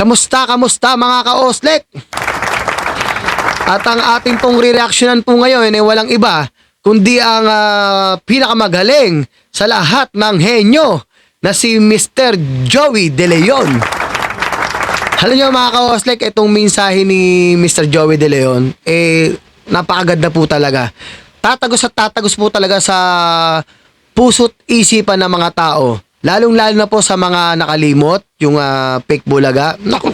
Kamusta mga ka-Oslek? At ang ating pong re-reactionan po ngayon ay walang iba kundi ang pinakamagaling sa lahat ng henyo na si Mr. Joey De Leon. Alam nyo mga ka-Oslek, itong mensahe ni Mr. Joey De Leon, napakaganda po talaga. Tatagos at tatagos po talaga sa puso't isipan ng mga tao. Lalong-lalo na po sa mga nakalimot, yung fake bulaga. Naku.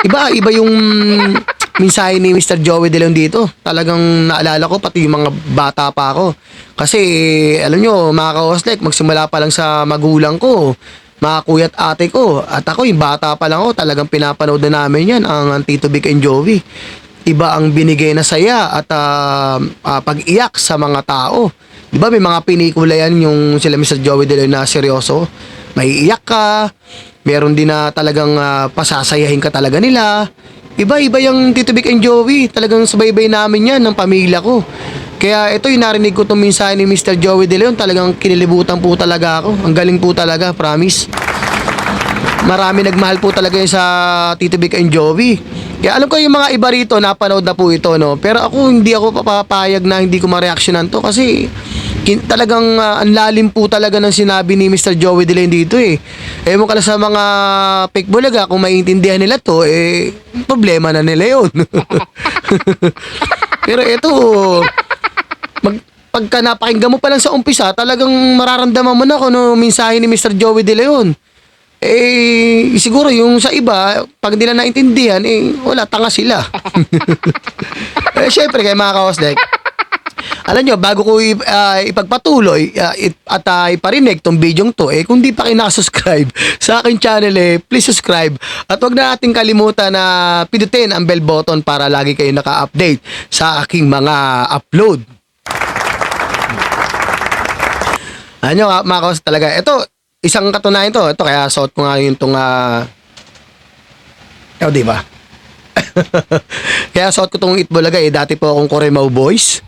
Iba yung mensahe ni Mr. Joey De Leon dito. Talagang naalala ko, pati yung mga bata pa ako. Kasi, alam nyo, mga ka-Oslek, magsimula pa lang sa magulang ko, mga kuya at ate ko. At ako, yung bata pa lang ako, talagang pinapanood na namin yan, ang Tito Vic and Joey. Iba ang binigay na saya at pag-iyak sa mga tao. Diba may mga pinikula yan yung sila Mr. Joey De Leon na seryoso. May iyak ka, meron din na talagang pasasayahin ka talaga nila. Iba-iba yung Tito Vic and Joey. Talagang subaybay namin yan ng pamilya ko. Kaya ito yung narinig ko itong mensahe ni Mr. Joey De Leon. Talagang kinilibutan po talaga ako. Ang galing po talaga, promise. Marami nagmahal po talaga yun sa Tito Vic and Joey. Kaya alam ko yung mga iba rito napanood na po ito, no? Pero ako hindi ako papapayag na hindi ko ma-reactionan to kasi talagang ang lalim po talaga ng sinabi ni Mr. Joey De Leon dito eh. Ewan ka na sa mga fake bulaga, kung maiintindihan nila to, problema na nila yun. Pero ito, pagka napakinggan mo pa lang sa umpisa, talagang mararamdaman mo na kung ano mensahe ni Mr. Joey De Leon. Siguro yung sa iba, pag di na naintindihan, wala, tanga sila. Syempre kayo mga ka-Oslek, alam nyo, bago ko ipagpatuloy at iparinig tong bidyong to, kung di pa kayo nakasubscribe sa aking channel, please subscribe. At huwag na nating kalimutan na pindutin ang bell button para lagi kayo naka-update sa aking mga upload. Alam nyo mga ka-Oslek talaga, ito, isang katunayan to. Ito, kaya suot ko nga yung itong diba? Kaya suot ko itong Itbulaga dati po akong Coremao Boys.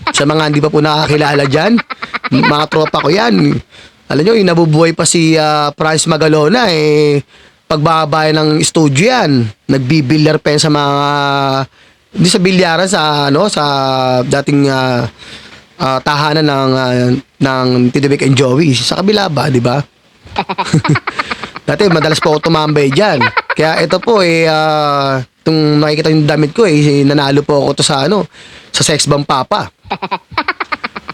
Sa mga hindi pa po nakakilala dyan, mga tropa ko yan. Alam nyo, yung nabubuhay pa si Franz Magalona pagbabay ng studio yan. Nagbibilyar pa yan sa mga hindi sa bilyaran, sa dating tahanan ng Tito Vic and Joey. Sa kabila ba, di ba? Dati madalas po ako tumambay dyan. Kaya ito po itong nakikita yung damit ko nanalo po ako to sa sa Sex Bomb Papa.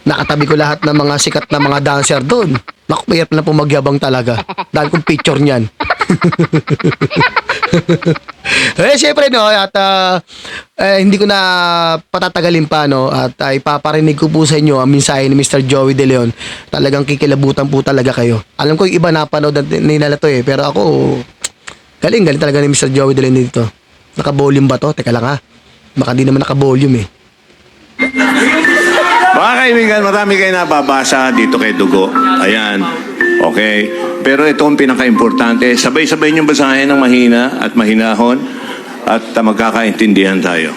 Nakatabi ko lahat ng mga sikat na mga dancer doon. Naku, mahirap na po magyabang talaga. Dahil kong picture niyan. Siyempre at hindi ko na patatagalin pa at ipaparinig ko po sa inyo ang mensahe ni Mr. Joey De Leon. Talagang kikilabutan po talaga kayo. Alam ko yung iba napanood nila to pero ako galing talaga ni Mr. Joey De Leon dito. Naka-volume ba to? Teka lang ha. Baka di naman naka-volume Mga kaibigan, marami kayo nababasa dito kay Dugo. Ayan. Okay. Pero ito ang pinaka-importante. Sabay-sabay niyong basahin ng mahina at mahinahon at magkakaintindihan tayo.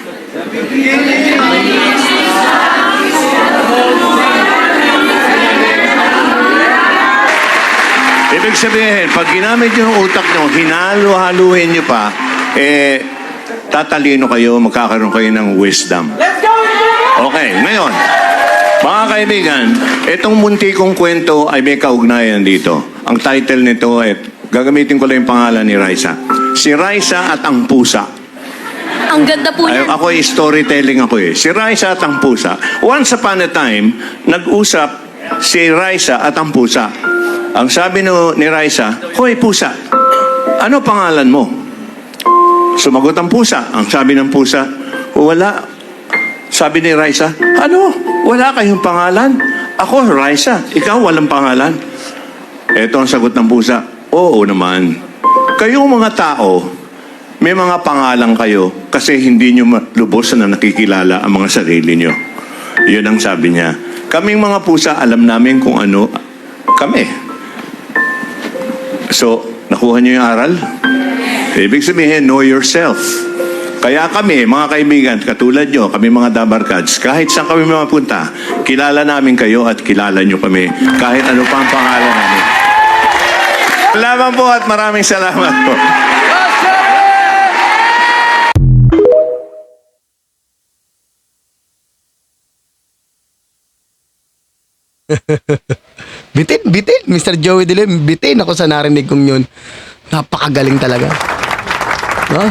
Ibig sabihin, pag ginamit niyo yung utak niyo, hinalo-haluhin niyo pa, tatalino kayo, magkakaroon kayo ng wisdom. Okay, ngayon, mga kaibigan, itong munti kong kwento ay may kaugnayan dito. Ang title nito gagamitin ko lang yung pangalan ni Raisa. Si Raisa at ang Pusa. Ang ganda po yan. Ako storytelling ako Si Raisa at ang Pusa. Once upon a time, nag-usap si Raisa at ang Pusa. Ang sabi ni Raisa, "Hoy Pusa, ano pangalan mo?" Sumagot ang Pusa. Ang sabi ng Pusa, "Wala." Sabi ni Raisa, "Ano? Wala kayong pangalan? Ako, Raisa. Ikaw, walang pangalan?" Ito ang sagot ng Pusa, "Oo naman. Kayong mga tao, may mga pangalan kayo kasi hindi nyo lubos na nakikilala ang mga sarili nyo." Yun ang sabi niya. Kaming mga pusa, alam namin kung ano kami. So, nakuha nyo yung aral? Ibig sabihin, know yourself. Kaya kami, mga kaibigan, katulad nyo, kami mga Dabarkads, kahit saan kami mapunta, kilala namin kayo at kilala nyo kami, kahit ano pa ang pangalan namin. Salamat po at maraming salamat po. Bitin, Mr. Joey De Leon, bitin ako sa narinig kong yun. Napakagaling talaga. No?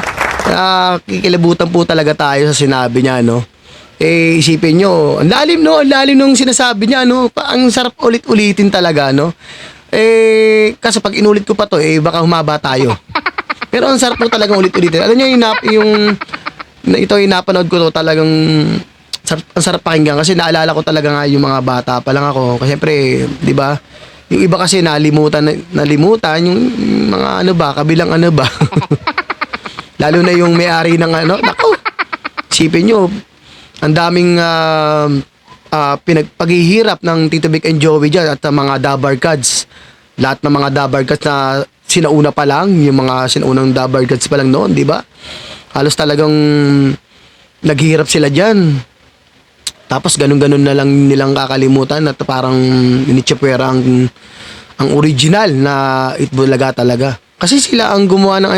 Kikilabutan po talaga tayo sa sinabi niya, no? Isipin nyo, ang lalim, no? Ang lalim nung sinasabi niya, no? Ang sarap ulit-ulitin talaga, no? Kasi pag inulit ko pa to, baka humaba tayo. Pero ang sarap po talagang ulit-ulitin. Alam niyo, ito yung napanood ko to, talagang ang sarap pakinggan kasi naalala ko talaga nga yung mga bata pa lang ako. Kasi siyempre, di ba? Yung iba kasi nalimutan yung mga kabilang Lalo na yung may-ari ng nako. Isipin nyo, ang daming pinagpaghihirap ng Tito Vic and Joey dyan at mga Dabarkads. Lahat ng mga Dabarkads na sinauna pa lang, yung mga sinaunang Dabarkads pa lang noon, di ba? Halos talagang naghihirap sila dyan. Tapos ganun-ganun na lang nilang kakalimutan at parang initsipwera ang original na Itbulaga talaga. Kasi sila ang gumawa ng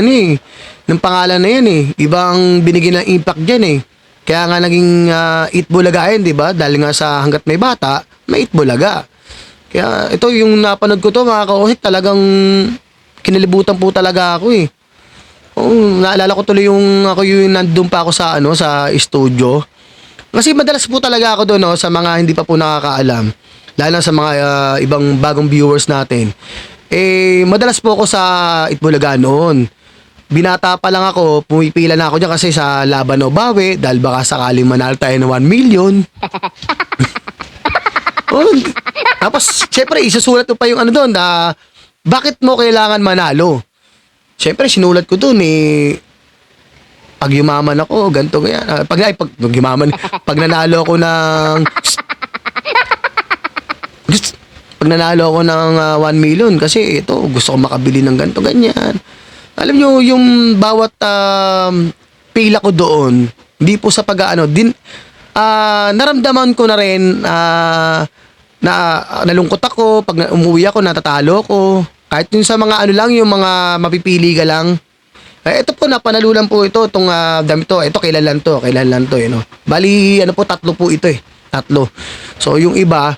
ng pangalan na yan Ibang binigyan ng impact dyan Kaya nga naging Itbulaga yan, di ba? Dahil nga sa hanggat may bata, may Itbulaga. Kaya ito yung napanood ko to mga kaosik, talagang kinalibutan po talaga ako naalala ko tuloy ako yung nandun pa ako sa sa studio. Kasi madalas po talaga ako doon sa mga hindi pa po nakakaalam. Lalo na sa mga ibang bagong viewers natin. Madalas po ako sa Itbulaga noon. Binata pa lang ako, pumipila na ako dyan kasi sa Laban o Bawi dahil baka sakaling manalo tayo ng 1 million. Tapos, syempre, isusulat ko pa yung doon na bakit mo kailangan manalo? Syempre, sinulat ko doon pag yumaman ako, ganito ganyan. Pag nanalo ako ng pag nanalo ako ng 1 million kasi ito, gusto ko makabili ng ganito ganyan. Alam nyo, yung bawat pila ko doon, hindi po sa naramdaman ko na rin na nalungkot ako, pag umuwi ako, natatalo ko. Kahit yung sa mga lang, yung mga mapipili ka lang. Ito po, napanalunan po itong damit to. Ito, kailan lang to, Bali, po, 3 po ito 3. So, yung iba,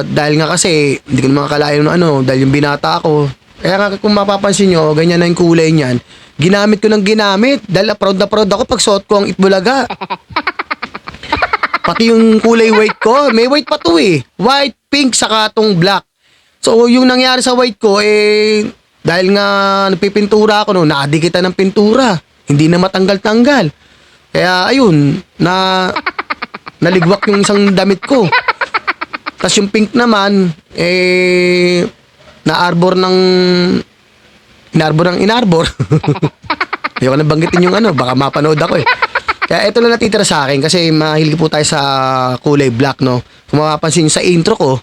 dahil nga kasi, hindi ko naman akalain dahil yung binata ako. Kaya nga kung mapapansin nyo, ganyan na yung kulay niyan. Ginamit ko ng ginamit. Dahil na proud ako pag suot ko ang Itbulaga. Pati yung kulay white ko, may white pa to White, pink, saka tong black. So, yung nangyari sa white ko, dahil nga nagpipintura ako naadikitan ng pintura. Hindi na matanggal-tanggal. Kaya, ayun, naligwak yung isang damit ko. Tapos yung pink naman, inaarbor ng inarbor. Ayoko na banggitin yung baka mapanood ako Kaya ito lang natitira sa akin kasi mahilig po tayo sa kulay black, no? Kung mapapansin sa intro ko,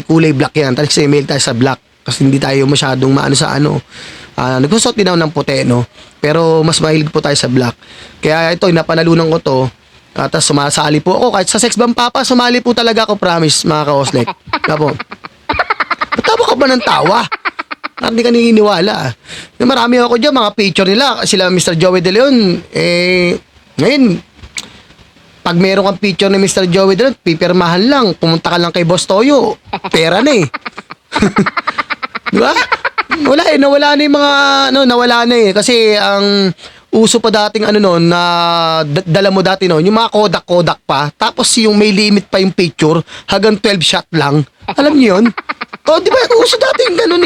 kulay black yan. Kasi mail tayo sa black. Kasi hindi tayo masyadong sa nagsusot din ako ng puti, no? Pero mas mahilig po tayo sa black. Kaya ito, napanalunan ko to. Tapos sumasali po ako. Kahit sa Sex Bomb Papa, sumali po talaga ako, promise, mga ka-Oslek. Kapo. Tawa ka ba ng tawa? Hindi ka naniniwala. Marami ako dyan, mga picture nila. Sila Mr. Joey De Leon, ngayon, pag meron kang picture ni Mr. Joey De Leon, pipirmahan lang. Pumunta ka lang kay Boss Toyo. Pera na Diba? Wala nawala na yung mga, nawala na Kasi ang uso pa dating noon na dala mo dati noon, yung mga Kodak pa. Tapos yung may limit pa yung picture, hanggang 12 shot lang. Alam niyo yun? Di ba? Uso dati yung ganun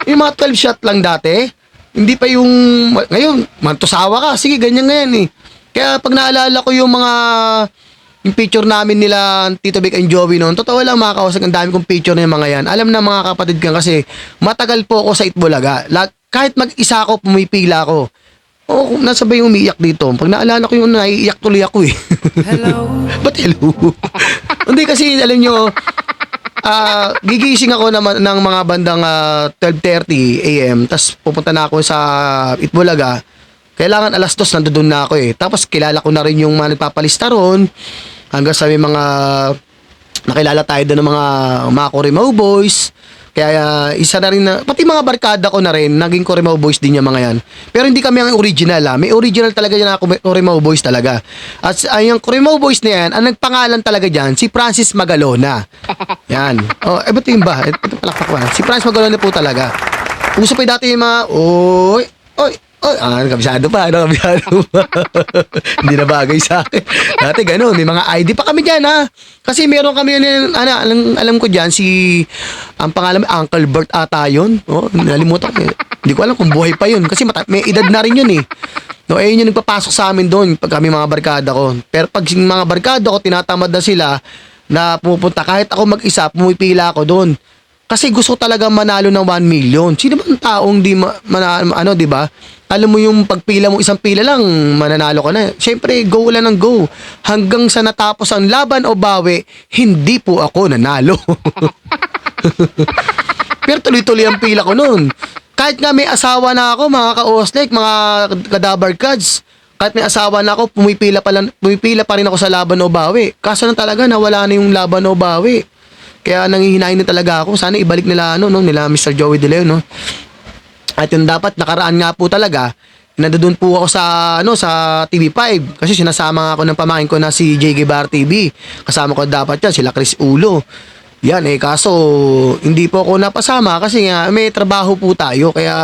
Yung mga 12 shot lang dati. Hindi pa yung, ngayon, mantusawa ka. Sige, ganyan ngayon Kaya pag naalala ko yung picture namin nila Tito Vic and Joey noon, totoo lang mga kausap, ang dami kong picture na yung mga yan. Alam na mga kapatid ko kasi matagal po ako sa Itbulaga. Kahit mag-isa ako, pumipila ako. Nasabay yung umiiyak dito. Pag naalala ko yung naiiyak tuloy ako Hello? Ba't hello? Hindi kasi, alam nyo, gigising ako ng mga bandang 12:30 AM, tapos pupunta na ako sa Itbulaga. Kailangan 2:00 nandoon na ako Tapos kilala ko na rin yung mga nagpapalista ron, hanggang sa may mga nakilala tayo doon ng mga Corimao Boys. Kaya isa na rin na, pati mga barkada ko na rin, naging Corimao Boys din yung mga yan. Pero hindi kami ang original May original talaga yan na Corimao Boys talaga. At yung Corimao Boys na yan, ang nagpangalan talaga dyan, si Francis Magalona. Yan. Ba't yung ba? Ito palakpak ba? Si Francis Magalona po talaga. Uso pa dati yung mga, oy, kabisado pa, kabisado pa. Hindi na bagay sa akin. Dati gano'n, may mga ID pa kami dyan, ha? Kasi meron kami, alam ko dyan, ang pangalan, Uncle Bert ata yun. Nalimutan ko. Hindi ko alam kung buhay pa yun. Kasi may edad na rin yun, eh. Yun yung nagpapasok sa amin doon, pag kami mga barkada ko. Pero pag mga barkada ko, tinatamad na sila, na pumupunta, kahit ako mag-isa, pumipila ako doon. Kasi gusto ko talaga manalo ng 1 million. Sino ba ang taong di di ba? Alam mo yung pagpila mo, isang pila lang, mananalo ka na. Siyempre, go lang ng go. Hanggang sa natapos ang laban o bawi, hindi po ako nanalo. Pero tuloy-tuloy ang pila ko noon. Kahit nga may asawa na ako, mga ka-Oslek, mga kadabar cards, kahit may asawa na ako, pumipila pa rin ako sa laban o bawi. Kaso na talaga, nawala na yung laban o bawi. Kaya nanghihinayin na talaga ako. Sana ibalik nila, nila Mr. Joey De Leon, At yung dapat nakaraan nga po talaga, nandoon po ako sa TV5 kasi sinasama ako ng pamain ko na si JG Bar TV. Kasama ko dapat yan, sila Chris Ulo. Yan kaso hindi po ako napasama kasi nga may trabaho po tayo kaya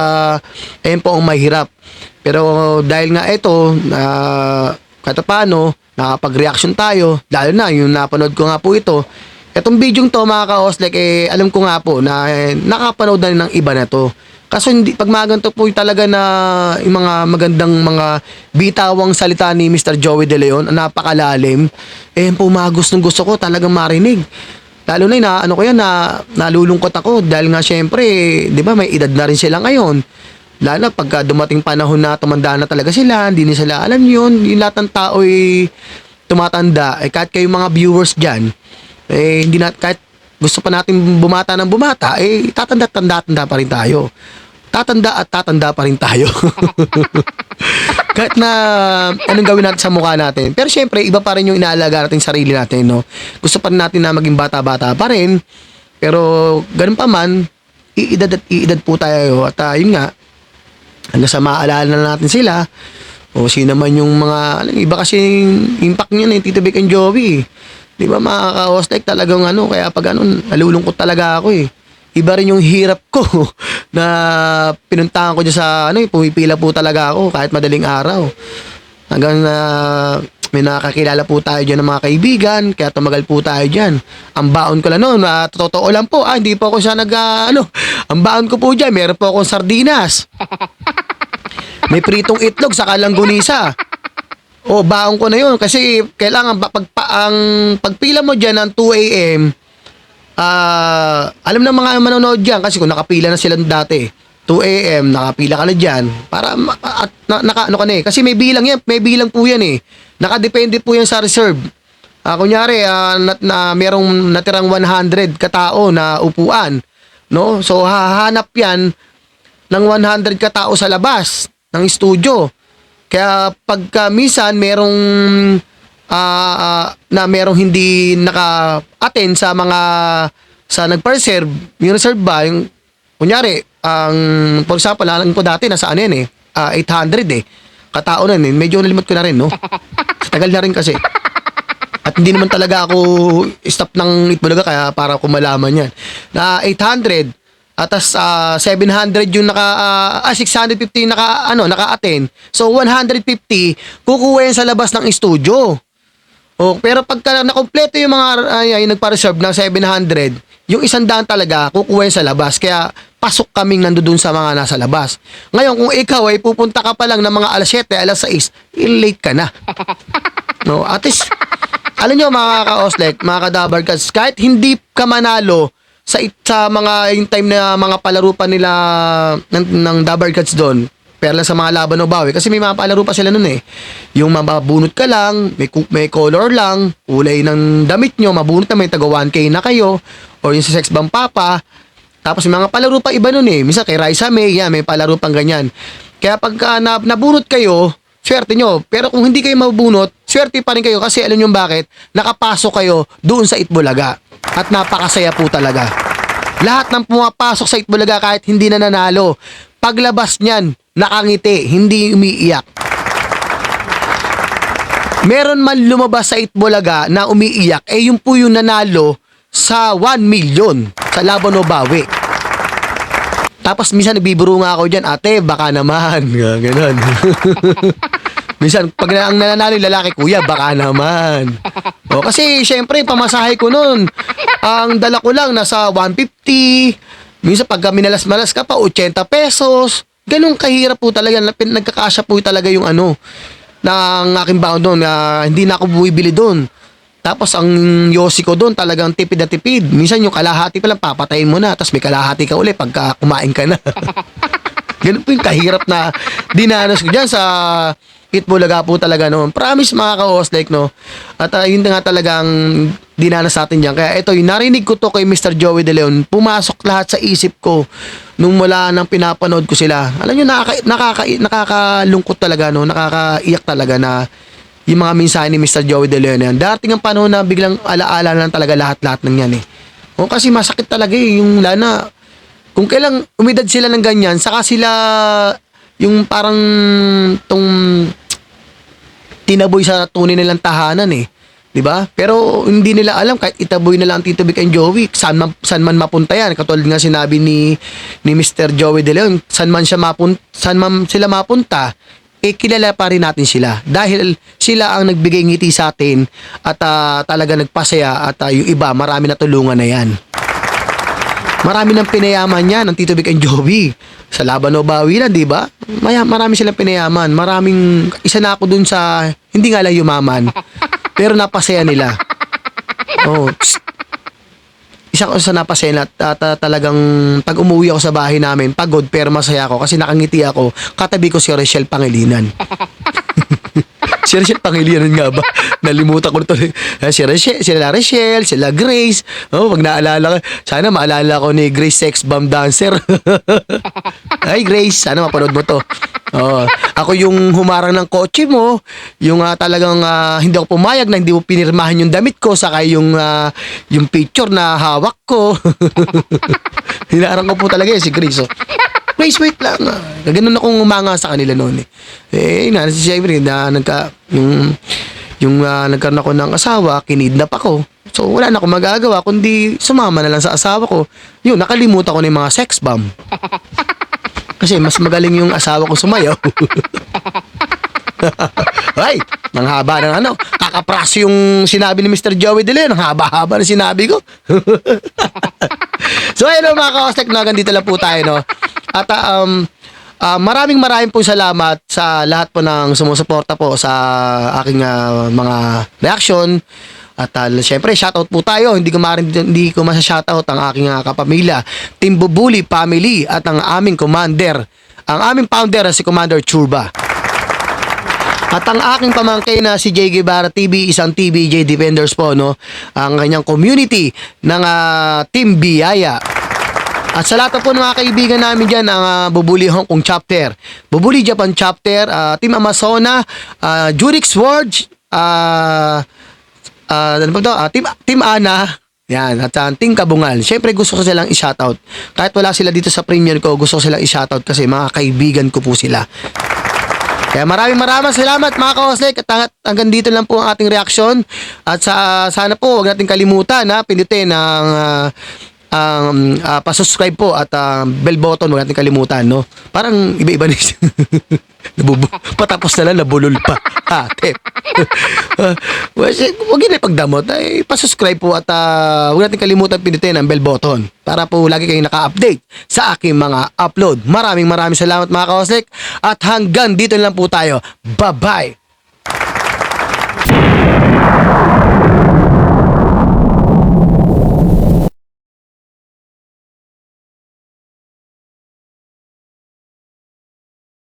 ayun po ang mahirap. Pero dahil nga ito, kahit paano, nakapag-reaction tayo, lalo na yung napanood ko nga po ito. Itong video to mga ka-Oslek, alam ko nga po na nakapanood na rin ng iba na to. Kaso hindi, pag maganto po talaga na yung mga magandang mga bitawang salita ni Mr. Joey De Leon, napakalalim, po mga gustong-gusto ko talagang marinig. Lalo na nalulungkot ako dahil nga syempre, di ba may edad na rin sila ngayon. Lalo na pagka dumating panahon na tumanda na talaga sila, hindi na sila alam yun, yung lahat ng tao tumatanda, kahit kayo mga viewers dyan, hindi na, kahit gusto pa natin bumata ng bumata, tatanda pa rin tayo. Tatanda pa rin tayo. Kahit na anong gawin natin sa mukha natin. Pero syempre, iba pa rin yung inaalaga natin sarili natin, Gusto pa rin natin na maging bata-bata pa rin. Pero ganun pa man, iedad po tayo. At yun nga, hanggang sa maalala na natin sila, o sino man yung mga, iba kasi impact niya na yung Tito Vic and Joey. Di ba mga ka-Oslek, talagang kaya pag nalulungkot talaga ako Iba rin yung hirap ko na pinuntahan ko dyan sa pumipila po talaga ako kahit madaling araw. Hanggang may nakakilala po tayo dyan ng mga kaibigan, kaya tumagal po tayo dyan. Ang baon ko lang noon, totoo lang po, hindi po ako siya ang baon ko po dyan, meron po akong sardinas. May pritong itlog sa langgunisa. Baon ko na yun kasi kailangan ang pagpila mo dyan ng 2 a.m. Alam ng mga manonood dyan kasi kung nakapila na sila dati 2 a.m. nakapila ka na dyan para kasi may bilang yan, may bilang po yan nakadepende po yan sa reserve. Kunyari merong natirang 100 katao na upuan, so hahanap yan ng 100 katao sa labas ng studio. Kaya pagka minsan merong merong hindi naka-attend sa nagpa-reserve, yung reserve ba, yung kunyari, for example, alam ko dati nasa 800 katao na medyo nalimot ko na rin, tagal na rin kasi. At hindi naman talaga ako staff ng Itbulaga kaya para ko malaman yan. Na 800 at 700 yung 650 yung naka-attend. So 150 kukuha yan sa labas ng studio. Pero pagka nakompleto yung mga yung nagpa-reserve ng 700, yung 100 talaga kukuha yan sa labas. Kaya pasok kaming nandoon sa mga nasa labas. Ngayon kung ikaw ay pupunta ka pa lang ng mga alas 7, alas 6, late ka na. At least alam nyo mga ka-Oslek, mga kadabar cards, kahit hindi ka manalo sa mga yung time na mga palaro pa nila ng Dabar Cards doon, pero lang sa mga laban o bawi kasi may mga palaro pa sila noon yung mababunot ka lang, may color lang, kulay ng damit nyo, mabunot na may taga 1K na kayo, o yung sa Sex Bomb Papa. Tapos may mga palaro pa iba noon minsan kay Raisa May, may palaro pang ganyan. Kaya pagka nabunot kayo, swerte nyo. Pero kung hindi kayo mabunot, swerte pa rin kayo kasi alam nyo bakit? Nakapasok kayo doon sa Itbulaga. At napakasaya po talaga. Lahat ng pumapasok sa Itbulaga kahit hindi na nanalo, paglabas niyan, nakangiti, hindi umiiyak. Meron man lumabas sa Itbulaga na umiiyak, yung po yung nanalo sa 1 million sa Laban o Bawi. Tapos minsan nagbibiro nga ako dyan, ate, baka naman. Ganon. Minsan, pag ang nananalo yung lalaki, kuya, baka naman. O, kasi, syempre, pamasahe ko nun. Ang dala ko lang, nasa 150. Minsan, pag minalas-malas ka pa, 80 pesos. Ganun kahirap po talaga. Nagkakasya po talaga yung ng aking baon doon. Hindi na ako bumibili doon. Tapos, ang yosi ko doon, talagang tipid na tipid. Minsan, yung kalahati pa lang, papatayin mo na. Tapos, may kalahati ka uli pagka kumain ka na. Ganun po yung kahirap na dinanas ko dyan sa Itbulaga po talaga noon. Promise mga ka-Oslek, no? At yun nga talagang dinanas natin dyan. Kaya ito, yung narinig ko to kay Mr. Joey De Leon, pumasok lahat sa isip ko nung mula nang pinapanood ko sila. Alam nyo, nakakalungkot talaga, no? Nakakaiyak talaga na yung mga mensahe ni Mr. Joey De Leon yan. Darating ang panahon na biglang alaala lang talaga lahat-lahat ng yan, eh. O kasi masakit talaga, eh. Yung lana, kung kailang umidad sila ng ganyan, saka sila yung parang tong tinaboy sa tunay nilang tahanan, eh. 'Di ba? Pero hindi nila alam kahit itaboy nila ang Tito Vic and Joey, saan man mapunta yan. Katulad nga sinabi ni Mr. Joey De Leon, saan man sila mapunta, kilala pa rin natin sila. Dahil sila ang nagbigay ngiti sa atin at talaga nagpasaya at yung iba, marami na tulungan na yan. Marami nang pinayaman yan ang Tito Vic and Joey. Sa Laban o Bawi na, di ba? Marami silang pinayaman. Isa na ako dun sa, hindi nga lang yumaman, pero napasaya nila. Oh, isa ko sa napasaya na talagang pag umuwi ako sa bahay namin, pagod pero masaya ako kasi nakangiti ako, katabi ko si Rachel Pangilinan. Si Rachel Pangilinan nga ba? Nalimutan ko na tuloy. Si Rachel, sila Rachel, sila Grace. Oh, pag naalala ko, sana maalala ko ni Grace Sex Bomb Dancer. Ay, Grace, sana mapanood mo to. Oh, ako yung humarang ng kotse mo, yung talagang hindi ako pumayag na hindi mo pinirmahan yung damit ko, saka yung picture na hawak ko. Hinaarang ko po talaga si Grace. Oh. Grace, wait lang. Ganun akong umanga sa kanila noon, eh. Siyempre, nagkaroon ako ng asawa, kinidnap ako. So, wala na akong magagawa, kundi sumama na lang sa asawa ko. Yun, nakalimutan ko na yung mga sex bomb. Kasi mas magaling yung asawa ko sumayaw. Ay, ang haba ng kakapraso yung sinabi ni Mr. Joey De Leon. Ang haba-haba na sinabi ko. So, ayun mga ka-Oslek, dito lang po tayo, no? At maraming po salamat sa lahat po ng sumusuporta po sa aking mga reaction. At syempre, shoutout po tayo. Hindi ko masa-shoutout ang aking kapamilya, Team Bubuli Family at ang aming commander, ang aming founder si Commander Churba. At ang aking pamangkin na si J. Guevara TV, isang TBJ Defenders po, no? Ang kanyang community ng Team Biyaya. At sa lahat po ng mga kaibigan namin dyan, ang Bubuli Hong Kong Chapter, Bubuli Japan Chapter, Team Amazona, Jurix Words, Team Ana, yan, at Team Kabungal. Siyempre gusto ko silang i-shoutout. Kahit wala sila dito sa premiere ko, gusto ko silang i-shoutout kasi mga kaibigan ko po sila. Kaya maraming salamat mga ka-Oslek. At hanggang dito lang po ang ating reaksyon. At sana po huwag natin kalimutan na pindutin ang pa-subscribe po at bell button, huwag natin kalimutan, no? Parang iba-iba na patapos na lang, nabulol pa. Ate. Huwag yun ipagdamot. Pa-subscribe po at huwag natin kalimutan pindutin ang bell button para po lagi kayong naka-update sa aking mga upload. Maraming salamat mga ka-Oslek at hanggang dito lang po tayo. Bye-bye!